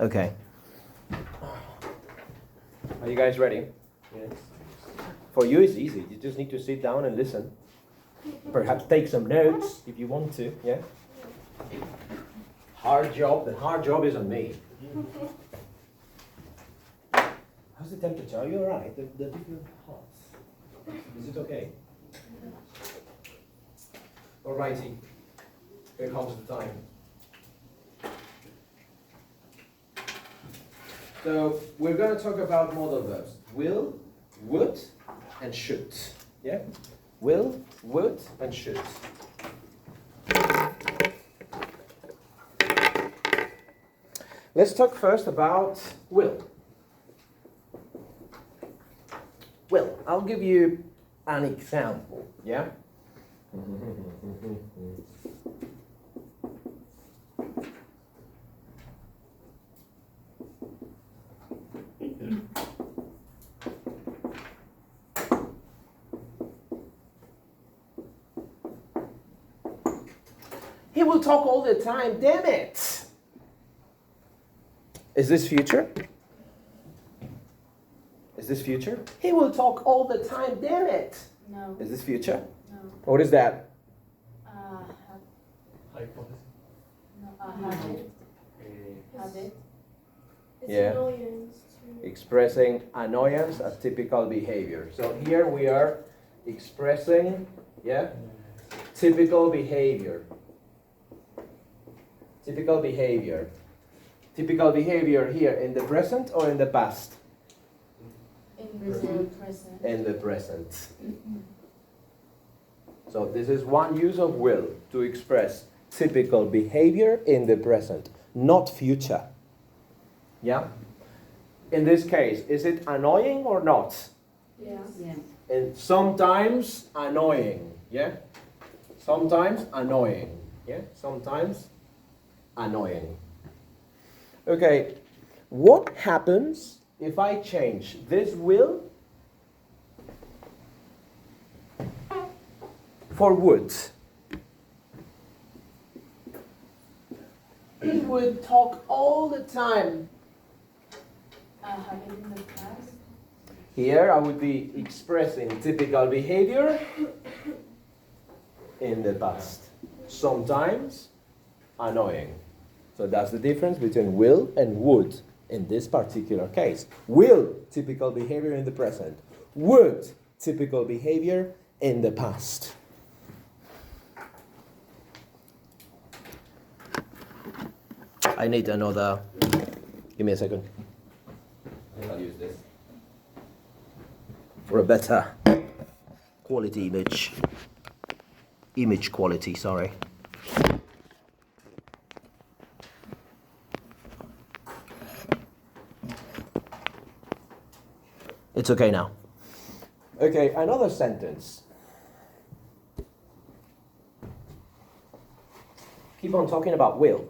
Okay. Are you guys ready? Yes. For you, it's easy. You just need to sit down and listen. Perhaps take some notes if you want to. Yeah. Hard job. The hard job is on me. How's the temperature? Are you all right? The people are hot. Is it okay? Alrighty. Here comes the time. So we're going to talk about modal verbs. Will, would, and should. Yeah? Will, would, and should. Let's talk first about will. Will, I'll give you an example. Yeah? He will talk all the time, damn it! Is this future? Is this future? He will talk all the time, damn it! No. Is this future? No. What is that? Hypothesis. No. Habit. Habit. It's Yeah. annoyance too. Expressing annoyance, a typical behavior. So here we are expressing, yeah, typical behavior. Typical behavior. Typical behavior here in the present or in the past? In present. In the present. So this is one use of will, to express typical behavior in the present, not future. Yeah? In this case, is it annoying or not? Yeah. Yeah. And sometimes annoying. Yeah? Sometimes annoying. Yeah? Sometimes annoying. Okay, what happens if I change this will for would? He would talk all the time. Habit in the past. Here I would be expressing typical behavior in the past. Sometimes annoying. So that's the difference between will and would in this particular case. Will, typical behavior in the present. Would, typical behavior in the past. I need another. Give me a second. I'll use this for a better quality image. Image quality, sorry. It's okay now. Okay, another sentence. Keep on talking about will.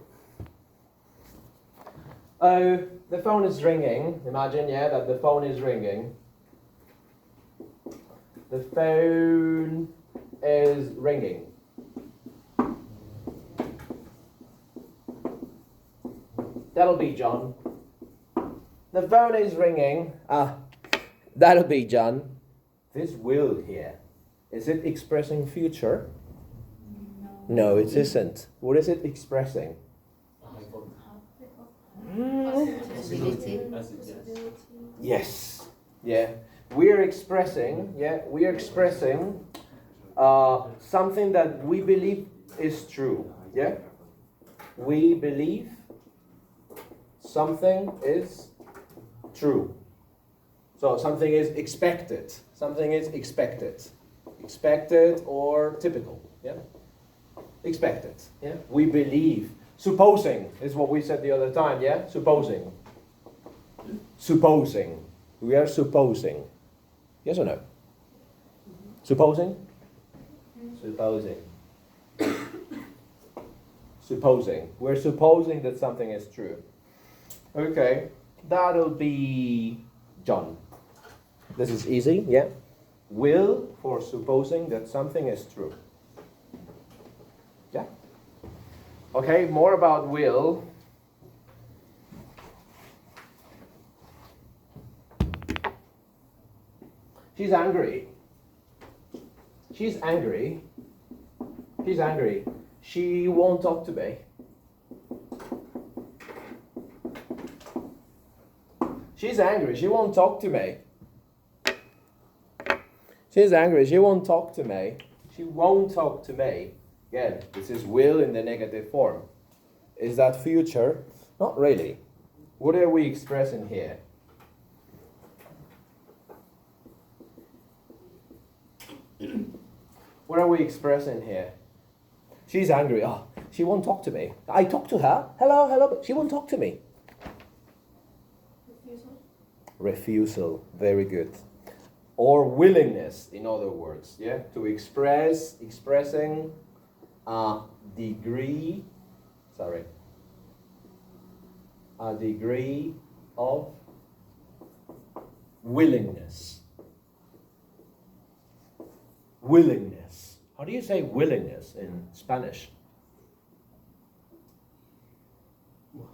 Oh, the phone is ringing. Imagine, yeah, that the phone is ringing. The phone is ringing. That'll be John. The phone is ringing. That'll be John. This will here, is it expressing future? No, it isn't. What is it expressing? Possibility. Yes. Yeah. We are expressing something that we believe is true. Yeah? We believe something is true. So something is expected. Something is expected. Expected or typical. Yeah? Expected. Yeah? We believe. Supposing is what we said the other time, yeah? Supposing. Supposing. We are supposing. Yes or no? Supposing? Supposing. Supposing. We're supposing that something is true. Okay. That'll be John. This is easy, yeah? Will for supposing that something is true. Yeah? Okay, more about will. She's angry. She's angry. She's angry. She won't talk to me. She's angry. She won't talk to me. She's angry. She won't talk to me. She won't talk to me. Again, this is will in the negative form. Is that future? Not really. What are we expressing here? What are we expressing here? She's angry. Oh, she won't talk to me. I talk to her. Hello, hello, but she won't talk to me. Refusal. Refusal. Very good. Or willingness, in other words, yeah, to expressing a degree of willingness. Willingness. How do you say willingness in Spanish?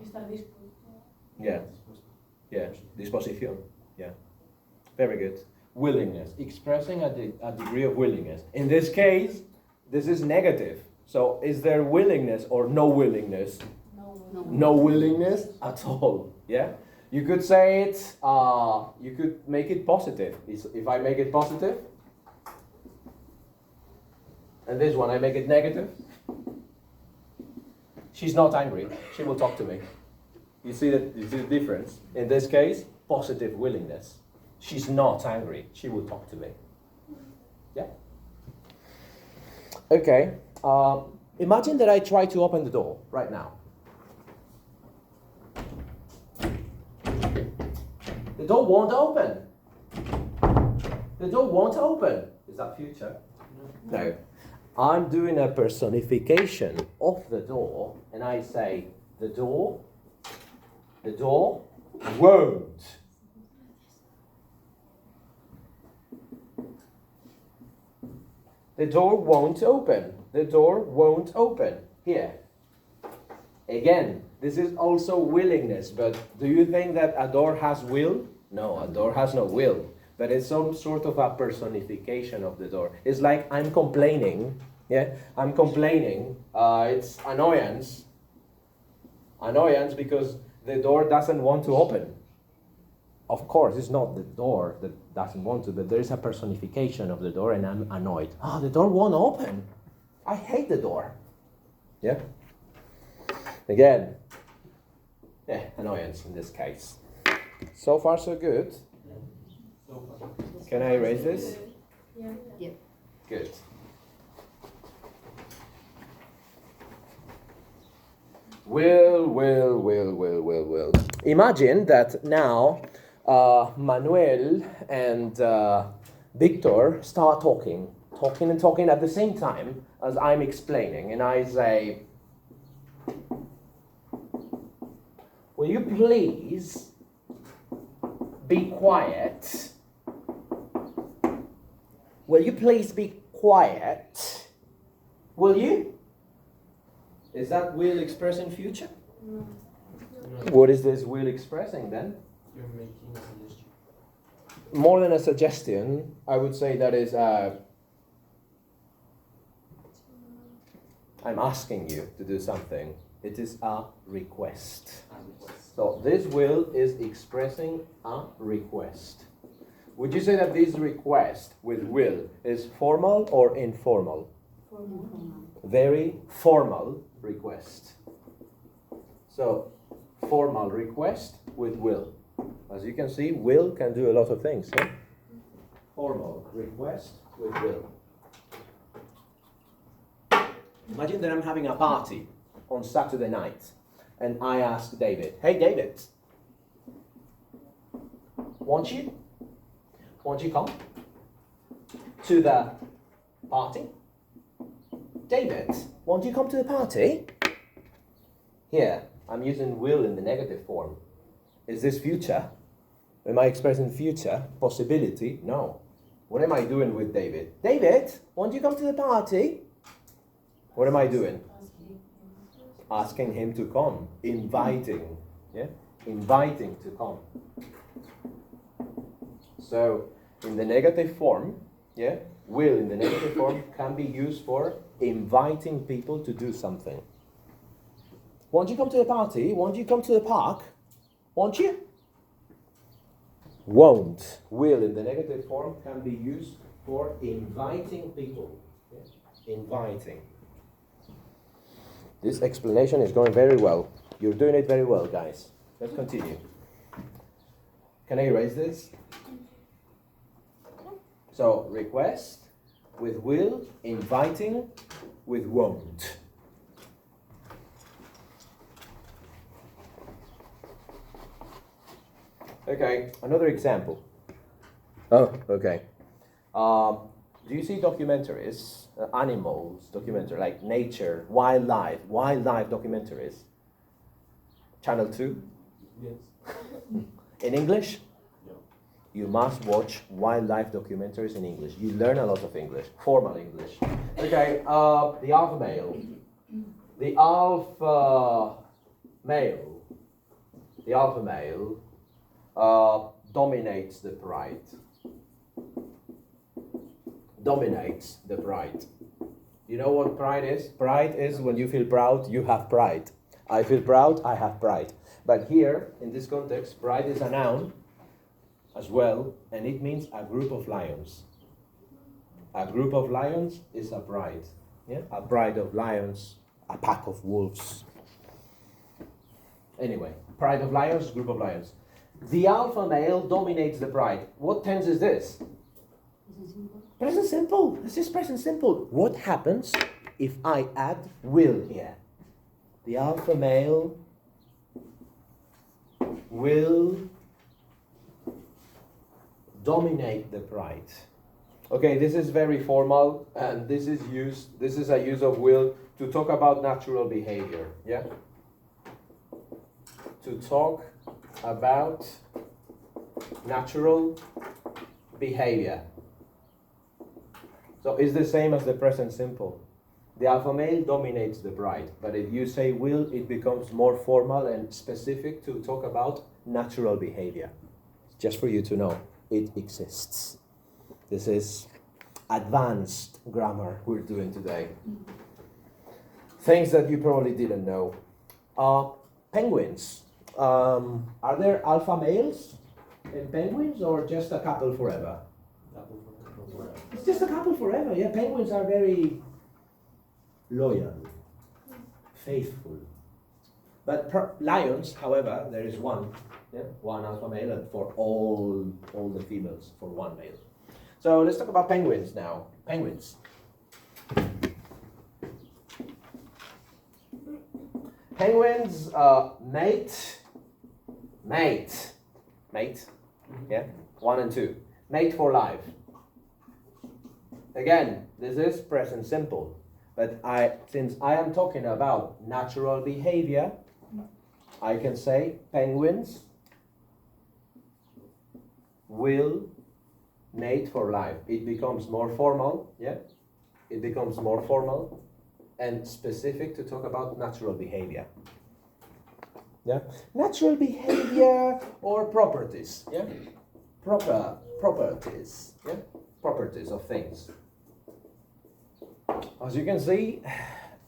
Estar dispuesto. Yeah. Yeah. Disposición. Yeah. Very good. Willingness. Expressing a degree of willingness. In this case, this is negative. So is there willingness or no willingness? No. No willingness at all. Yeah? You could say it, you could make it positive. If I make it positive, and this one I make it negative, she's not angry. She will talk to me. You see the difference? In this case, positive willingness. She's not angry. She will talk to me. Yeah? Okay. Imagine that I try to open the door right now. The door won't open. The door won't open. Is that future? No. I'm doing a personification of the door, and I say, the door won't. The door won't open. The door won't open. Here. Again, this is also willingness, but do you think that a door has will? No, a door has no will. But it's some sort of a personification of the door. It's like I'm complaining. Yeah, I'm complaining. It's annoyance. Annoyance because the door doesn't want to open. Of course, it's not the door that doesn't want to, but there is a personification of the door, and I'm annoyed. The door won't open. I hate the door. Yeah? Again, annoyance in this case. So far, so good. Can I erase this? Yeah. Yep. Good. Will. Imagine that now Manuel and Victor start talking at the same time as I'm explaining, and I say, will you please be quiet? Will you please be quiet? Will you? Is that will expressing future? No. What is this will expressing then? You're making a suggestion. More than a suggestion, I would say that is I'm asking you to do something. It is a request. So this will is expressing a request. Would you say that this request with will is formal or informal? Formal. Very formal request. So, formal request with will. As you can see, will can do a lot of things. Yeah? Formal request with will. Imagine that I'm having a party on Saturday night, and I ask David, hey David, won't you come to the party? David, won't you come to the party? Here, I'm using will in the negative form. Is this future? Am I expressing future? Possibility? No. What am I doing with David? David, won't you come to the party? What am I doing? Asking him to come. Inviting. Yeah? Inviting to come. So, in the negative form, yeah, will in the negative form can be used for inviting people to do something. Won't you come to a party? Won't you come to the park? Won't you? Won't. Will in the negative form can be used for inviting people. Yeah? Inviting. This explanation is going very well. You're doing it very well, guys. Let's continue. Can I erase this? So, request with will, inviting with won't. Okay, another example. Oh, okay. Do you see documentaries, animals documentary, like nature, wildlife documentaries? Channel 2? Yes. In English? Yeah. You must watch wildlife documentaries in English. You learn a lot of English, formal English. Okay, the alpha male. The alpha male dominates the pride. Dominates the pride. You know what pride is? Pride is when you feel proud, you have pride. I feel proud, I have pride. But here, in this context, pride is a noun as well, and it means a group of lions. A group of lions is a pride. Yeah? A pride of lions, a pack of wolves. Anyway, pride of lions, group of lions. The alpha male dominates the pride. What tense is this? Present simple. This is present simple. What happens if I add will here? The alpha male will dominate the pride. Okay, this is very formal, and this is a use of will to talk about natural behavior. Yeah? To talk about natural behavior. So it's the same as the present simple. The alpha male dominates the pride, but if you say will, it becomes more formal and specific to talk about natural behavior. Just for you to know, it exists. This is advanced grammar we're doing today. Things that you probably didn't know. Penguins. Are there alpha males in penguins, or just a couple forever? It's just a couple forever. Yeah, penguins are very loyal, faithful. But lions, however, there is one. Yeah, one alpha male, and for all the females, for one male. So let's talk about penguins now. Penguins. Penguins mate. Yeah, 1 and 2. Mate for life. Again, this is present simple. But since I am talking about natural behavior, I can say penguins will mate for life. It becomes more formal, yeah? It becomes more formal and specific to talk about natural behavior. Yeah? Natural behavior or properties, yeah? Properties, yeah? Properties of things. As you can see,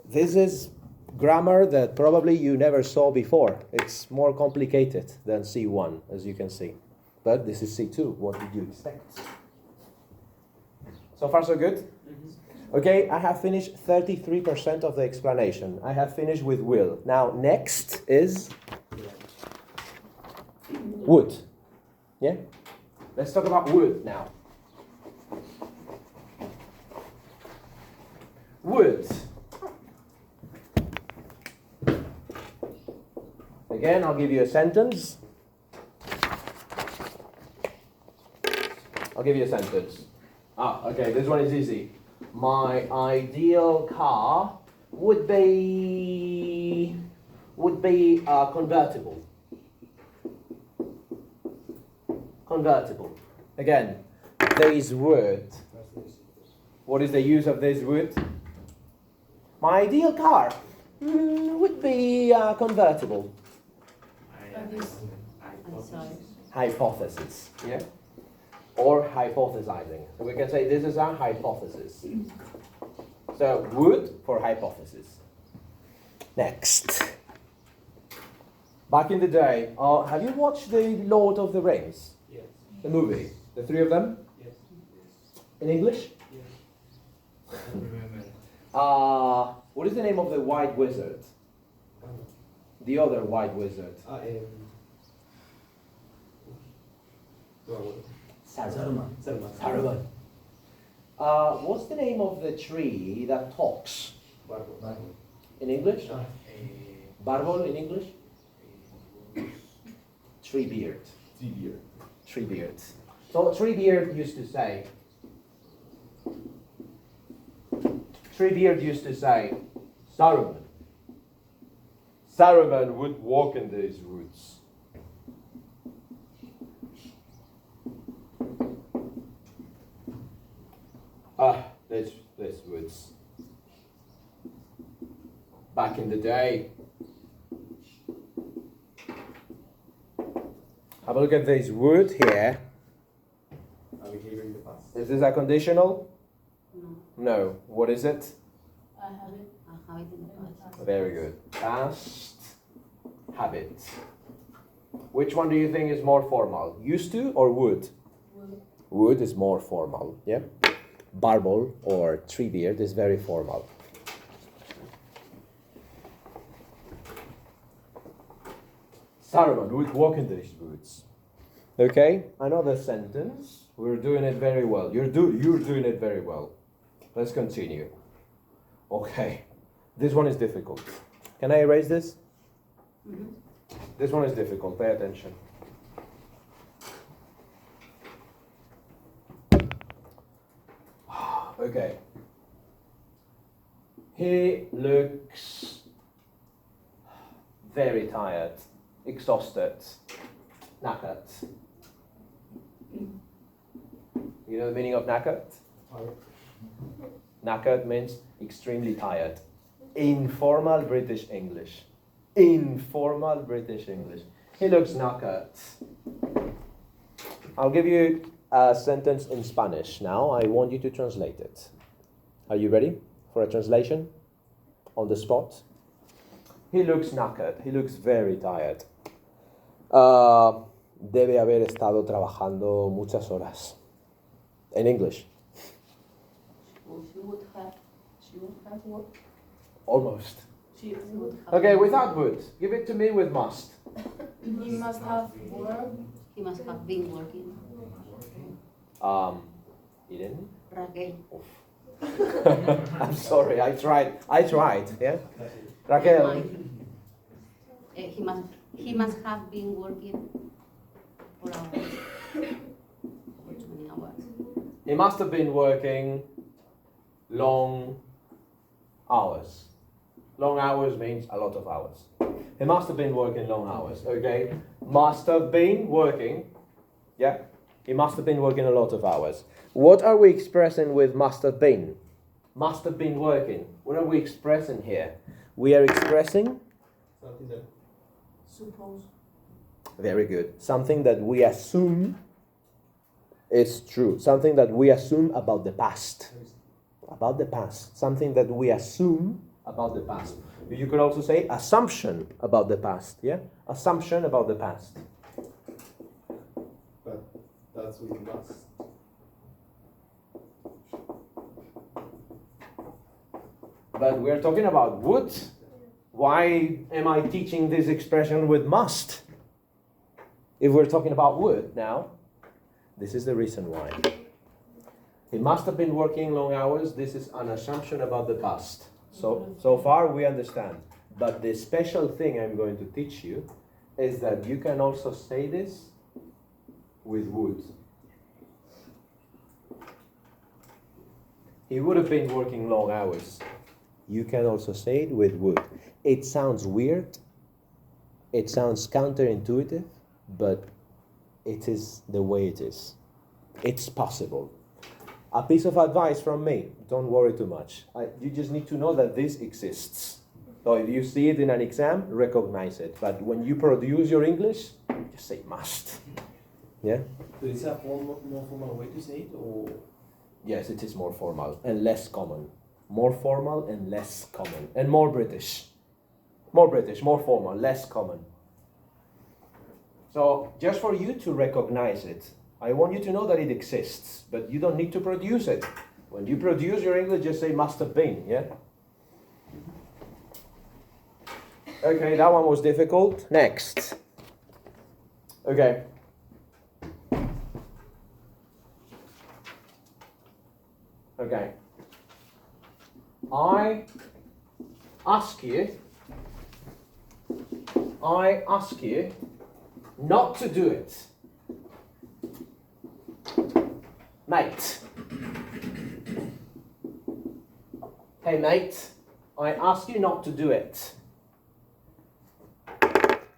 this is grammar that probably you never saw before. It's more complicated than C1, as you can see. But this is C2. What did you expect? So far, so good? Mm-hmm. Okay, I have finished 33% of the explanation. I have finished with will. Now, next is would. Yeah? Let's talk about would now. Would. Again, I'll give you a sentence. Okay, this one is easy. My ideal car would be convertible. Convertible. Again, this word. What is the use of this word? My ideal car would be convertible. Hypothesis. Yeah. or hypothesizing. So we can say this is a hypothesis. So would for hypothesis. Next. Back in the day, have you watched the Lord of the Rings? Yes. The movie? The three of them? Yes. In English? Yes. I don't remember. What is the name of the white wizard? The other white wizard? Saruman. Saruman. What's the name of the tree that talks? In English? Barbol in English? Treebeard. Treebeard. So Treebeard used to say, Saruman would walk in these woods. These woods. Back in the day. Have a look at this wood here. Are we hearing the past? Is this a conditional? No. No. What is it? I have it. I have it in the past. Very good. Past habit. Which one do you think is more formal? Used to or would? Would is more formal. Yeah. Barbol or treebeard is very formal. Saruman would walk in these woods. Okay, another sentence. We're doing it very well. You're doing it very well. Let's continue. Okay, this one is difficult. Can I erase this? Mm-hmm. This one is difficult. Pay attention. Okay. He looks very tired, exhausted, knackered. You know the meaning of knackered? Knackered means extremely tired. Informal British English. Informal British English. He looks knackered. I'll give you a sentence in Spanish now. I want you to translate it. Are you ready for a translation? On the spot. He looks knackered. He looks very tired. Debe haber estado trabajando muchas horas. In English. She would have worked. Almost. She would have. Okay, without would. Give it to me with must. He must have worked. He must have been working. Eden? Raquel. I'm sorry, I tried, yeah? Raquel. He must have been working for hours. For 20 hours. He must have been working long hours. Long hours means a lot of hours. He must have been working long hours, okay? Must have been working, yeah? He must have been working a lot of hours. What are we expressing with must have been? Must have been working. What are we expressing here? We are expressing? Something that Suppose. Very good. Something that we assume is true. Something that we assume about the past. About the past. Something that we assume about the past. You could also say assumption about the past. Yeah? Assumption about the past. but that's with must. But we're talking about would. Why am I teaching this expression with must? If we're talking about would now, this is the reason why. He must have been working long hours. This is an assumption about the past. So far we understand. But the special thing I'm going to teach you is that you can also say this with would. He would have been working long hours. You can also say it with would. It sounds weird. It sounds counterintuitive, but it is the way it is. It's possible. A piece of advice from me, don't worry too much. You just need to know that this exists. So if you see it in an exam, recognize it. But when you produce your English, just say must. Yeah? So is that more formal way to say it, or? Yes, it is more formal and less common. More formal and less common. And more British. More British, more formal, less common. So, just for you to recognize it, I want you to know that it exists, but you don't need to produce it. When you produce your English, just say must have been, yeah? Okay, that one was difficult. Next. Okay. Okay. I ask you not to do it. Mate. Hey mate, I ask you not to do it.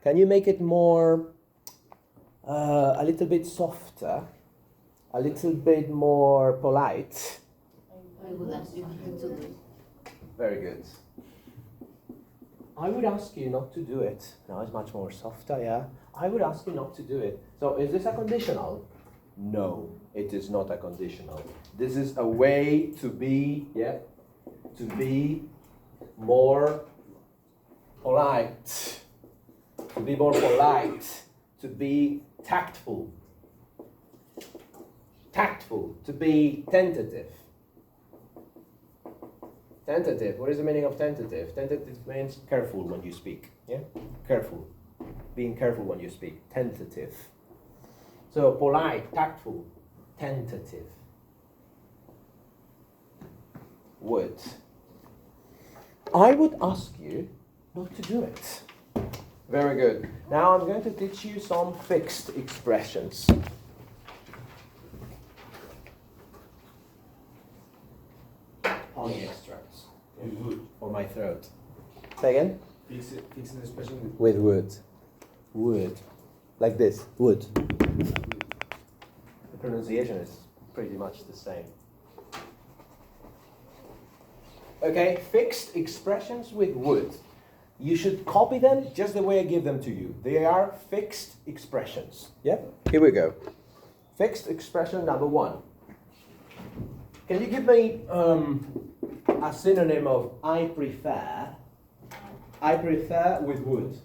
Can you make it more, a little bit softer, a little bit more polite? I would ask you not to do it. Very good. I would ask you not to do it. Now it's much more softer, yeah? I would ask you not to do it. So is this a conditional? No, it is not a conditional. This is a way to be, yeah, to be more polite. To be more polite. To be tactful. Tactful. To be tentative. Tentative. What is the meaning of tentative? Tentative means careful when you speak. Yeah? Careful. Being careful when you speak. Tentative. So polite, tactful, tentative. Would. I would ask you not to do it. Very good. Now I'm going to teach you some fixed expressions. Honey extracts. With wood. For my throat. Say again? Fix an expression With wood. Wood. Like this. Wood. The pronunciation is pretty much the same. Okay, fixed expressions with wood. You should copy them just the way I give them to you. They are fixed expressions. Yeah? Here we go. Fixed expression number 1. Can you give me a synonym of I prefer? I prefer with would.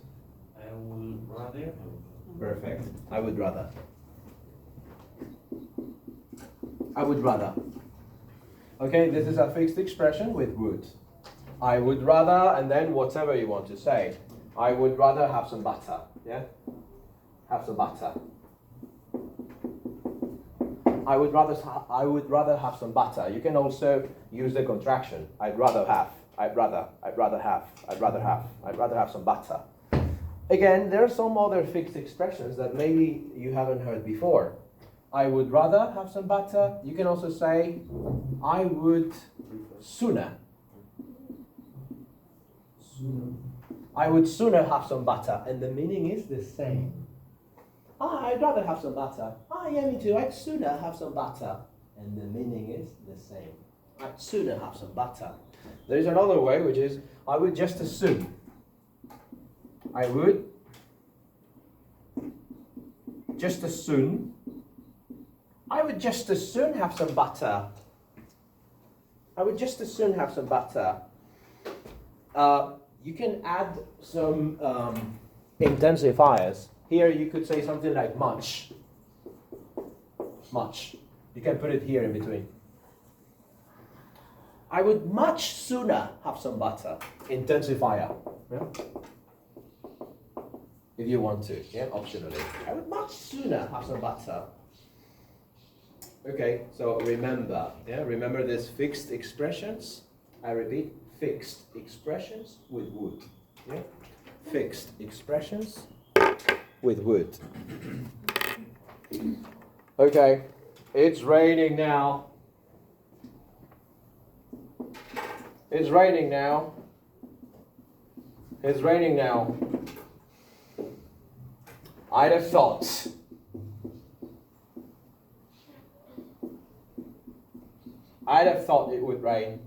I would rather. Perfect. I would rather. I would rather. Okay, this is a fixed expression with would. I would rather, and then whatever you want to say. I would rather have some butter. Yeah? Have some butter. I would rather have some butter. You can also use the contraction. I'd rather have. I'd rather have some butter. Again, there are some other fixed expressions that maybe you haven't heard before. I would rather have some butter. You can also say, I would sooner. I would sooner have some butter, and the meaning is the same. I'd rather have some butter. Yeah, me too. I'd sooner have some butter, and the meaning is the same. I'd sooner have some butter. There is another way, which is I would just as soon. I would just as soon. I would just as soon have some butter. I would just as soon have some butter. You can add some intensifiers. Here you could say something like much. Much. You can put it here in between. I would much sooner have some butter. Intensifier. Yeah? If you want to, yeah, optionally. I would much sooner have some butter. Okay, so remember, yeah, remember these fixed expressions. I repeat, fixed expressions with would. Yeah? Fixed expressions with would. Okay, it's raining now. It's raining now. It's raining now. I'd have thought. I'd have thought it would rain.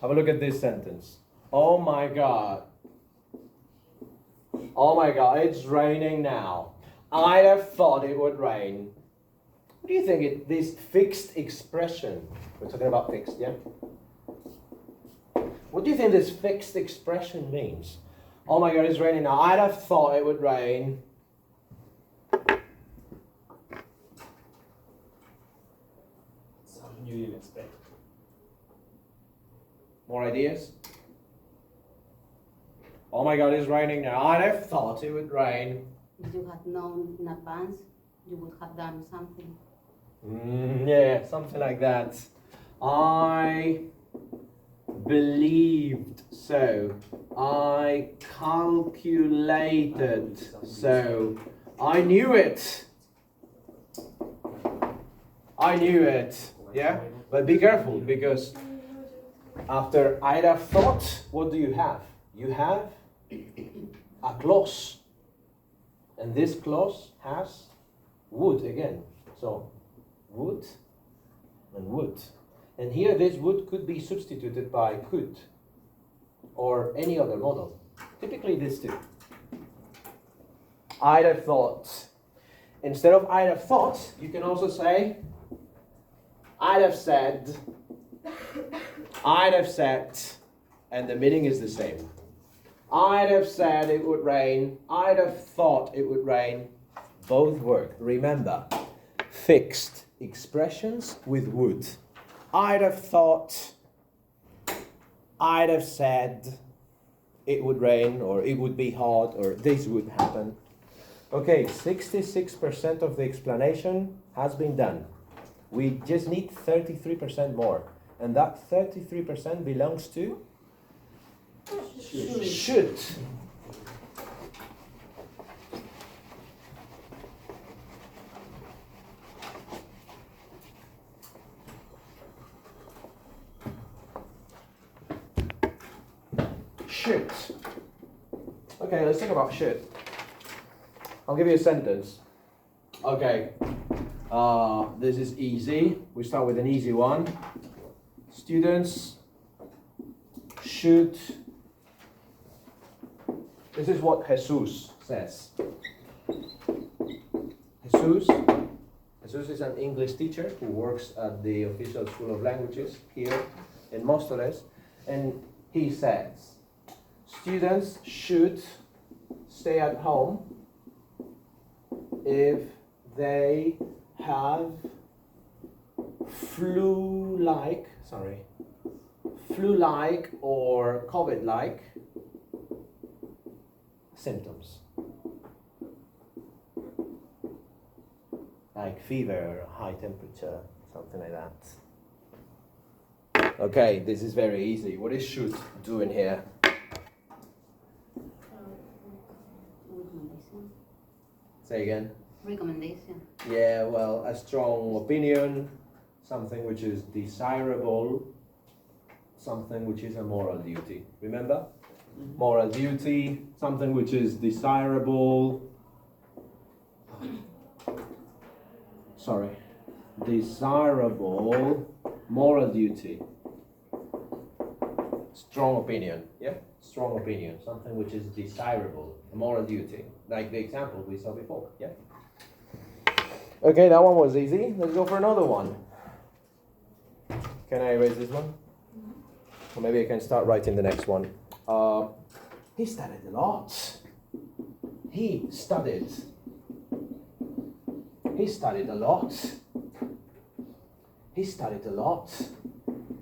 Have a look at this sentence. Oh my God. Oh my God, it's raining now. I'd have thought it would rain. What do you think this fixed expression, we're talking about fixed, yeah? What do you think this fixed expression means? Oh my God, it's raining now. I'd have thought it would rain. Something you didn't expect. More ideas? Oh my God, it's raining now. I'd have thought it would rain. If you had known in advance, you would have done something. Yeah, something like that. I believed so. I calculated so. I knew it. I knew it. Yeah? But be careful, because after I'd have thought, what do you have? You have a clause. And this clause has would again. So would and would. And here this would could be substituted by could or any other model. Typically these two. I'd have thought. Instead of I'd have thought, you can also say I'd have said, and the meaning is the same. I'd have said it would rain. I'd have thought it would rain. Both work. Remember, fixed expressions with would. I'd have thought, I'd have said it would rain, or it would be hot, or this would happen. Okay, 66% of the explanation has been done. We just need 33% more. And that 33% belongs to should. Should. Okay, let's talk about should. I'll give you a sentence. Okay. This is easy. We start with an easy one. Students should. This is what Jesus says. Jesus is an English teacher who works at the official School of Languages here in Móstoles, and he says, students should stay at home if they have flu-like or COVID-like symptoms, like fever, high temperature, something like that. Okay, this is very easy. What is should doing here? Recommendation. Say again. Recommendation. Yeah, well, a strong opinion, something which is desirable, something which is a moral duty. Remember? Moral duty, something which is desirable. Desirable moral duty. Strong opinion, yeah? Strong opinion, something which is desirable, a moral duty. Like the example we saw before, yeah? Okay, that one was easy. Let's go for another one. Can I erase this one? Or maybe I can start writing the next one. He studied a lot. He studied a lot. He studied a lot.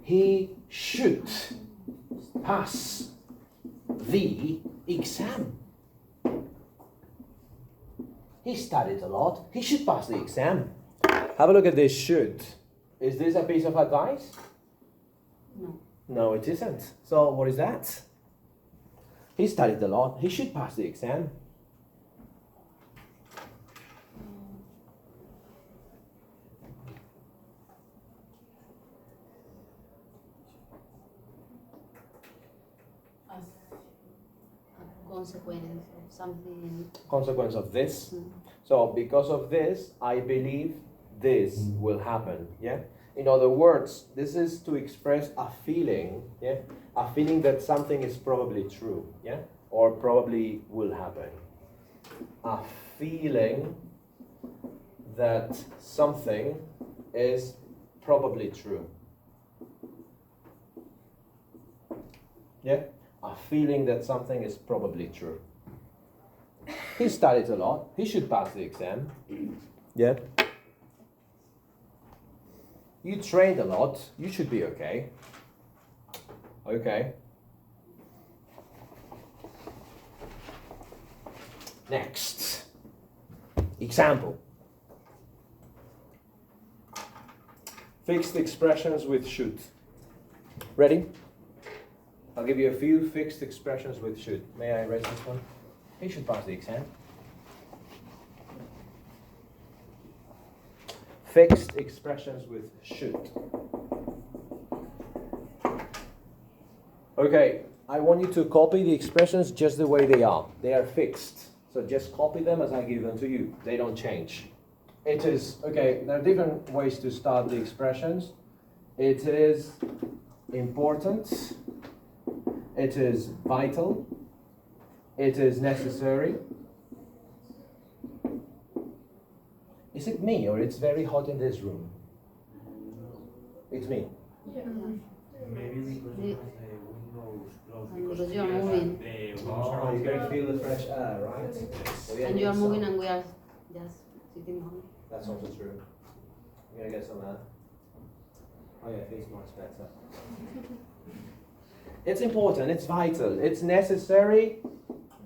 He should pass the exam. He studied a lot. He should pass the exam. Have a look at this should. Is this a piece of advice? No. No, it isn't. So what is that? He studied a lot. He should pass the exam. As A consequence of something. Consequence of this. So because of this, I believe this will happen. Yeah. In other words, this is to express a feeling. Yeah. A feeling that something is probably true. Yeah. Or probably will happen. a feeling that something is probably true. Yeah? A feeling that something is probably true. He studied a lot. He should pass the exam. Yeah? You trained a lot. You should be okay. Okay. Next. Example. Fixed expressions with should. Ready? I'll give you a few fixed expressions with should. May I erase this one? He should pass the exam. Fixed expressions with should. Okay, I want you to copy the expressions just the way they are. They are fixed. So just copy them as I give them to you. They don't change. It is, okay, there are different ways to start the expressions. It is important. It is vital. It is necessary. Is it me or it's very hot in this room? It's me. Maybe because The- it has the windows closed. Because you are here moving. the windows Oh, are you can open. feel the fresh air, right? So yeah, And you are it's, moving and we are just sitting on. That's also true. I'm gonna get some of that. Oh yeah, face mask's better. It's important, it's vital, it's necessary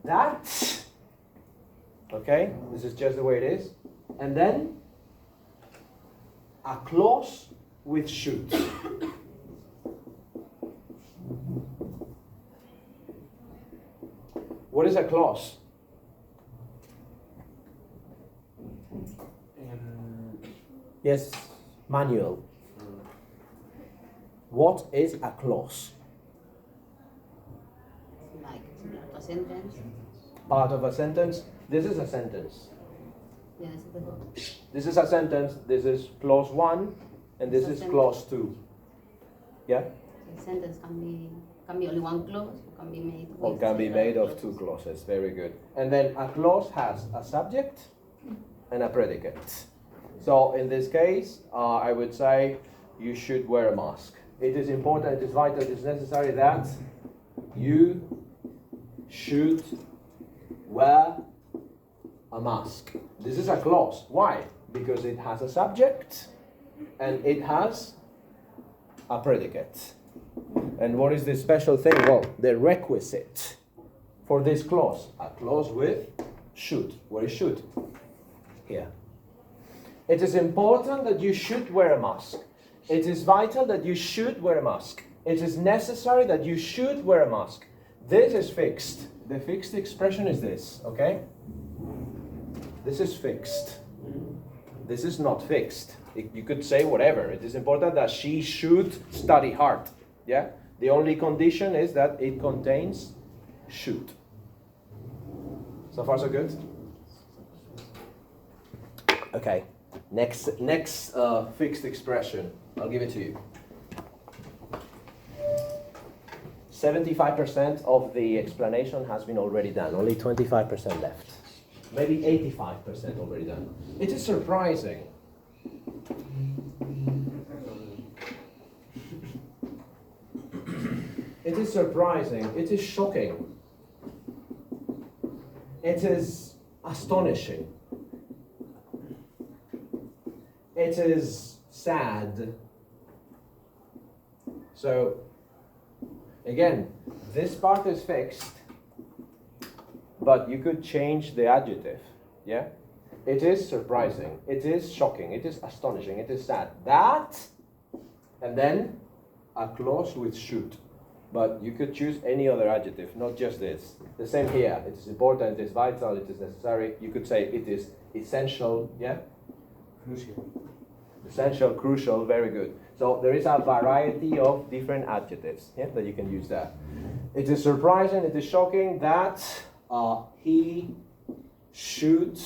that, okay, this is just the way it is. And then a clause with should. What is a clause? Yes, Manuel. What is a clause? Like similar to a sentence. Part of a sentence. This is a sentence. Yeah, this is the whole. This is a sentence. This is clause 1, and this It's a is sentence. clause 2. Yeah? The sentence can be only one clause, or can be made with Or can be several made of 2 clauses. clauses. Very good. And then a clause has a subject and a predicate. So in this case, I would say you should wear a mask. It is important, it is vital, it is necessary that you should wear a mask. This is a clause. Why? Because it has a subject and it has a predicate. And what is the special thing? Well, the requisite for this clause. A clause with should. Where is should? Here. It is important that you should wear a mask. It is vital that you should wear a mask. It is necessary that you should wear a mask. This is fixed. The fixed expression is this, okay? This is fixed. This is not fixed. You could say whatever. It is important that she should study hard. Yeah? The only condition is that it contains should. So far so good? Okay. Next fixed expression. I'll give it to you. 75% of the explanation has been already done. Only 25% left. Maybe 85% already done. It is surprising. It is surprising. It is shocking. It is astonishing. It is sad. So, again, this part is fixed, but you could change the adjective. Yeah? It is surprising. It is shocking. It is astonishing. It is sad. That, and then a clause with should. But you could choose any other adjective, not just this. The same here. It is important, it is vital, it is necessary. You could say it is essential, yeah? Crucial. Essential, crucial, very good. So there is a variety of different adjectives, yeah, that you can use there. It is surprising, it is shocking that he should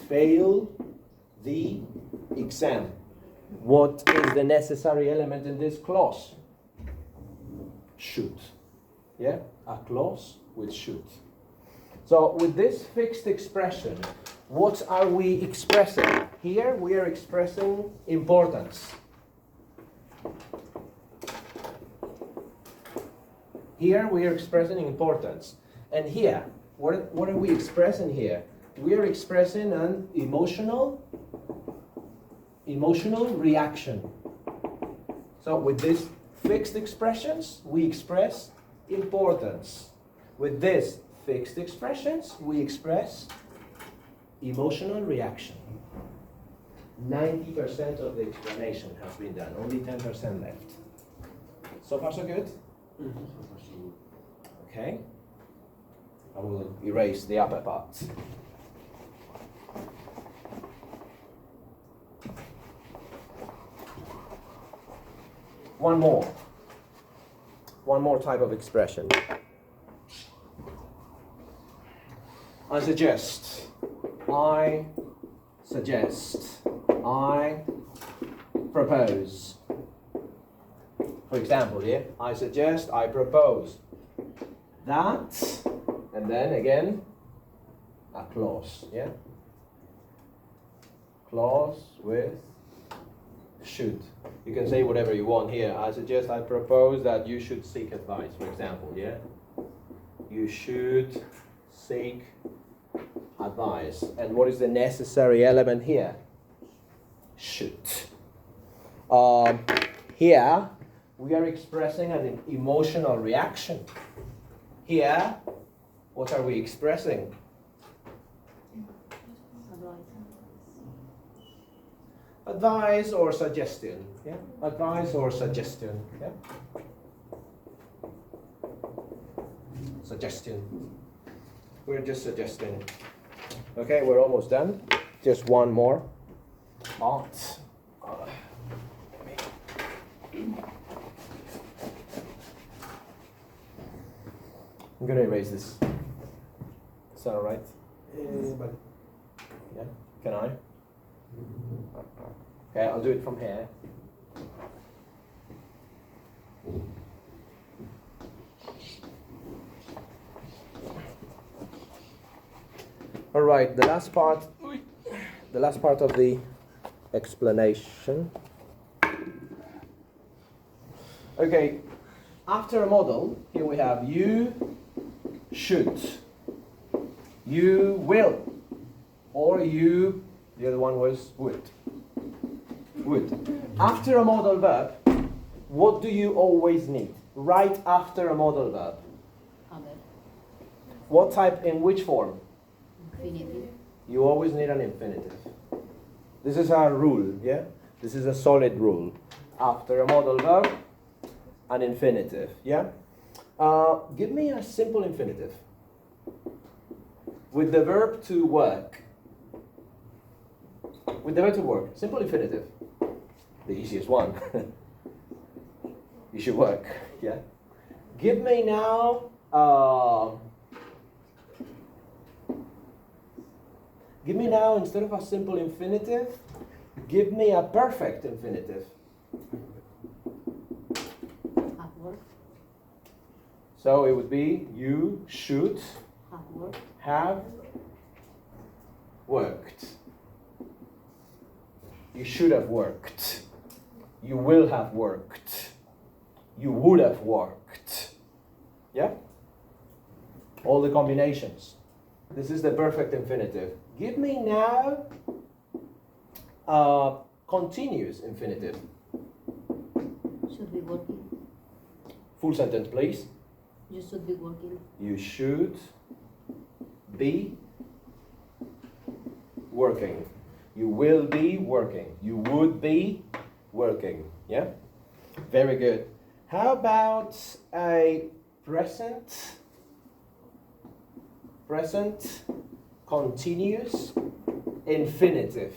fail the exam. What is the necessary element in this clause? Should. Yeah? A clause with should. So with this fixed expression, what are we expressing? Here we are expressing importance. Here we are expressing importance. And here, what are we expressing here? We are expressing an emotional reaction. So with these fixed expressions, we express importance. With these fixed expressions, we express emotional reaction. 90% of the explanation has been done, only 10% left. So far so good? Okay. I will erase the upper part. One more type of expression. I suggest, I propose. For example, yeah, I suggest, I propose that, and then again, a clause, yeah? Clause with should. You can say whatever you want here. I suggest, I propose that you should seek advice, for example, yeah? You should seek advice. And what is the necessary element here? Should. Here, we are expressing an emotional reaction. Here, what are we expressing? Advice or suggestion. Yeah? Advice or suggestion. Yeah? Suggestion. We're just suggesting. Okay, we're almost done. Just one more part. I'm gonna erase this. Is that alright? Yeah? Can I? Okay, I'll do it from here. All right, the last part of the explanation. Okay, after a model, here we have you should, you will, or you, the other one was would. After a modal verb, what do you always need? Right after a modal verb. Other. What type, in which form? Infinitive. You always need an infinitive. This is our rule, yeah? This is a solid rule. After a modal verb, an infinitive, yeah? Give me a simple infinitive. With the verb to work. With the verb to work, simple infinitive. The easiest one. You should work, yeah? Give me now, instead of a simple infinitive, give me a perfect infinitive. Have worked. So it would be, you should Have worked. have worked. You should have worked. You will have worked. You would have worked. Yeah? All the combinations. This is the perfect infinitive. Give me now a continuous infinitive. Should be working. Full sentence, please. You should be working. You should be working. You will be working. You would be working. Yeah? Very good. How about a present continuous infinitive?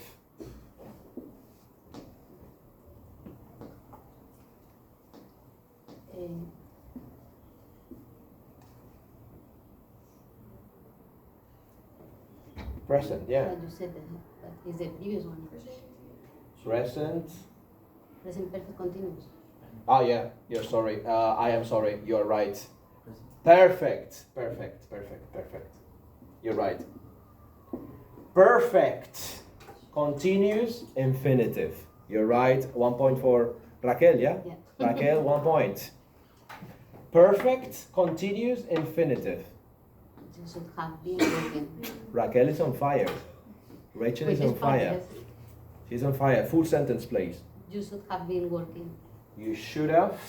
Present, yeah. But you said that, but it's the previous one. Present. Present perfect continuous. Ah, yeah. You're sorry. I am sorry. You're right. Perfect. You're right. Perfect. Continuous infinitive. You're right. 1 point for Raquel, yeah? Yeah. Raquel, 1 point. Perfect continuous infinitive. You should have been working. Raquel is on fire. Rachel is Which on is fire. yes. She's on fire. Full sentence, please. You should have been working. You should have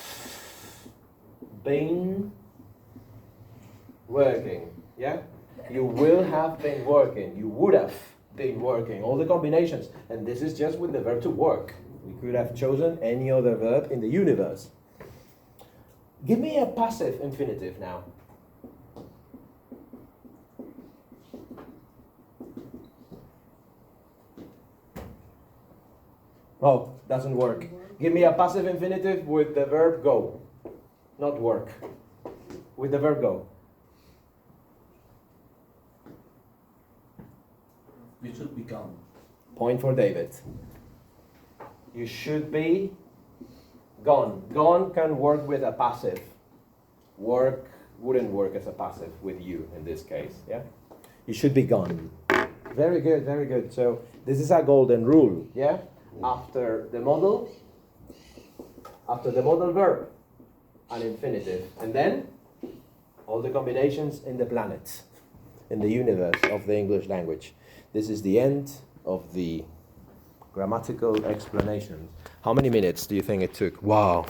been working. Yeah? You will have been working. You would have been working. All the combinations. And this is just with the verb to work. We could have chosen any other verb in the universe. Give me a passive infinitive now. Oh, doesn't work. Give me a passive infinitive with the verb go. Not work. With the verb go. You should be gone. Point for David. You should be gone. Gone can work with a passive. Work wouldn't work as a passive with you in this case. Yeah? You should be gone. Very good, very good. So this is a golden rule. Yeah? After the modal verb, an infinitive. And then all the combinations in the planet, in the universe of the English language. This is the end of the grammatical explanation. How many minutes do you think it took? Wow.